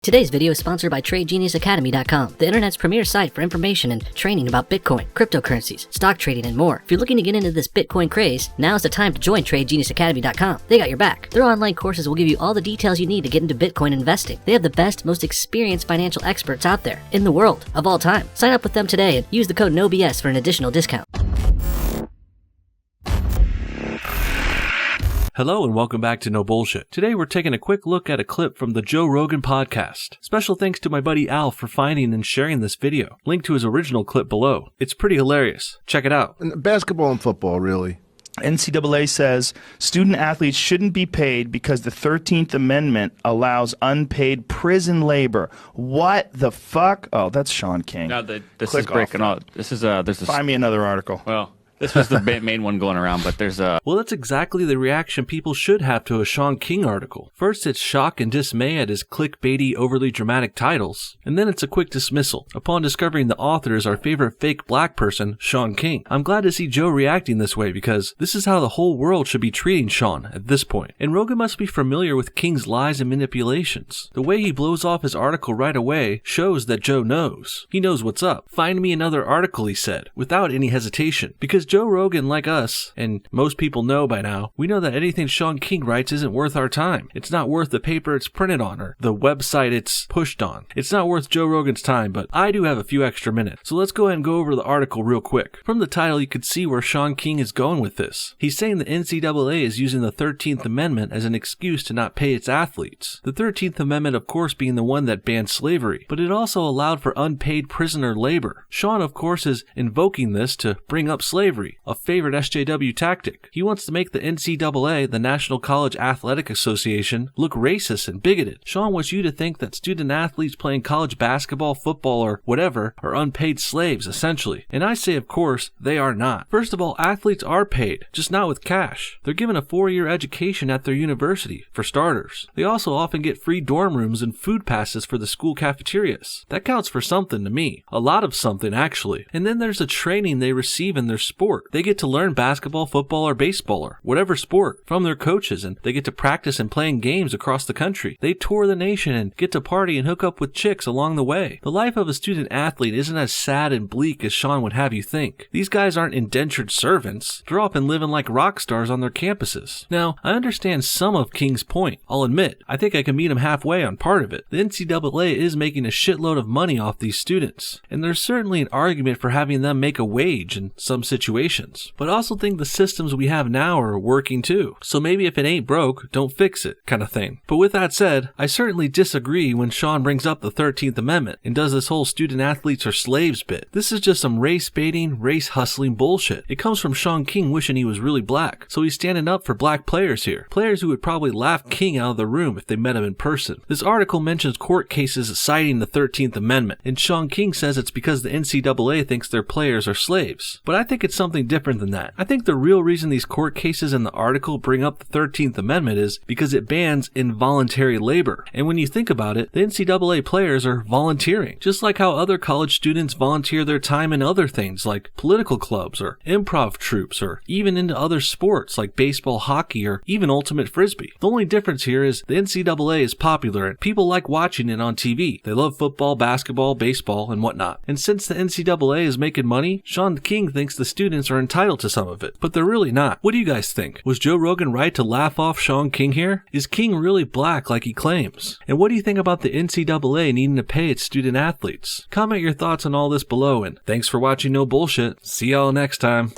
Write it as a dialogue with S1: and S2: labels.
S1: Today's video is sponsored by TradeGeniusAcademy.com, the internet's premier site for information and training about Bitcoin, cryptocurrencies, stock trading, and more. If you're looking to get into this Bitcoin craze, now's the time to join TradeGeniusAcademy.com. They got your back. Their online courses will give you all the details you need to get into Bitcoin investing. They have the best, most experienced financial experts out there in the world of all time. Sign up with them today and use the code NOBS for an additional discount.
S2: Hello and welcome back to No Bullshit. Today we're taking a quick look at a clip from the Joe Rogan podcast. Special thanks to my buddy Al for finding and sharing this video. Link to his original clip below. It's pretty hilarious. Check it out.
S3: Basketball and football, really.
S4: NCAA says student athletes shouldn't be paid because the 13th Amendment allows unpaid prison labor. What the fuck? Oh, that's Shaun King.
S5: No, this is breaking out. This is there's a
S4: Find me another article.
S5: Well, this was the main one going around, but there's a...
S2: Well, that's exactly the reaction people should have to a Shaun King article. First, it's shock and dismay at his clickbaity, overly dramatic titles, and then it's a quick dismissal upon discovering the author is our favorite fake black person, Shaun King. I'm glad to see Joe reacting this way because this is how the whole world should be treating Shaun at this point. And Rogan must be familiar with King's lies and manipulations. The way he blows off his article right away shows that Joe knows. He knows what's up. Find me another article, he said, without any hesitation, because Joe Rogan, like us, and most people know by now, we know that anything Shaun King writes isn't worth our time. It's not worth the paper it's printed on or the website it's pushed on. It's not worth Joe Rogan's time, but I do have a few extra minutes. So let's go ahead and go over the article real quick. From the title, you can see where Shaun King is going with this. He's saying the NCAA is using the 13th Amendment as an excuse to not pay its athletes. The 13th Amendment, of course, being the one that banned slavery, but it also allowed for unpaid prisoner labor. Shaun, of course, is invoking this to bring up slavery, a favorite SJW tactic. He wants to make the NCAA, the National College Athletic Association, look racist and bigoted. Shaun wants you to think that student athletes playing college basketball, football, or whatever are unpaid slaves, essentially. And I say, of course, they are not. First of all, athletes are paid, just not with cash. They're given a 4-year education at their university, for starters. They also often get free dorm rooms and food passes for the school cafeterias. That counts for something to me. A lot of something, actually. And then there's the training they receive in their sport. They get to learn basketball, football, or baseball, or whatever sport from their coaches, and they get to practice and playing games across the country. They tour the nation and get to party and hook up with chicks along the way. The life of a student athlete isn't as sad and bleak as Shaun would have you think. These guys aren't indentured servants. They're often living like rock stars on their campuses. Now, I understand some of King's point. I'll admit, I think I can meet him halfway on part of it. The NCAA is making a shitload of money off these students, and there's certainly an argument for having them make a wage in some situations. But I also think the systems we have now are working too. So maybe if it ain't broke, don't fix it, kind of thing. But with that said, I certainly disagree when Shaun brings up the 13th Amendment and does this whole student athletes are slaves bit. This is just some race baiting, race hustling bullshit. It comes from Shaun King wishing he was really black. So he's standing up for black players here. Players who would probably laugh King out of the room if they met him in person. This article mentions court cases citing the 13th Amendment, and Shaun King says it's because the NCAA thinks their players are slaves. But I think it's something different than that. I think the real reason these court cases in the article bring up the 13th Amendment is because it bans involuntary labor. And when you think about it, the NCAA players are volunteering, just like how other college students volunteer their time in other things like political clubs or improv troupes or even into other sports like baseball, hockey, or even ultimate frisbee. The only difference here is the NCAA is popular and people like watching it on TV. They love football, basketball, baseball, and whatnot. And since the NCAA is making money, Shaun King thinks the students are entitled to some of it, but they're really not. What do you guys think? Was Joe Rogan right to laugh off Shaun King here? Is King really black like he claims? And what do you think about the NCAA needing to pay its student athletes? Comment your thoughts on all this below, and thanks for watching No Bullshit. See y'all next time.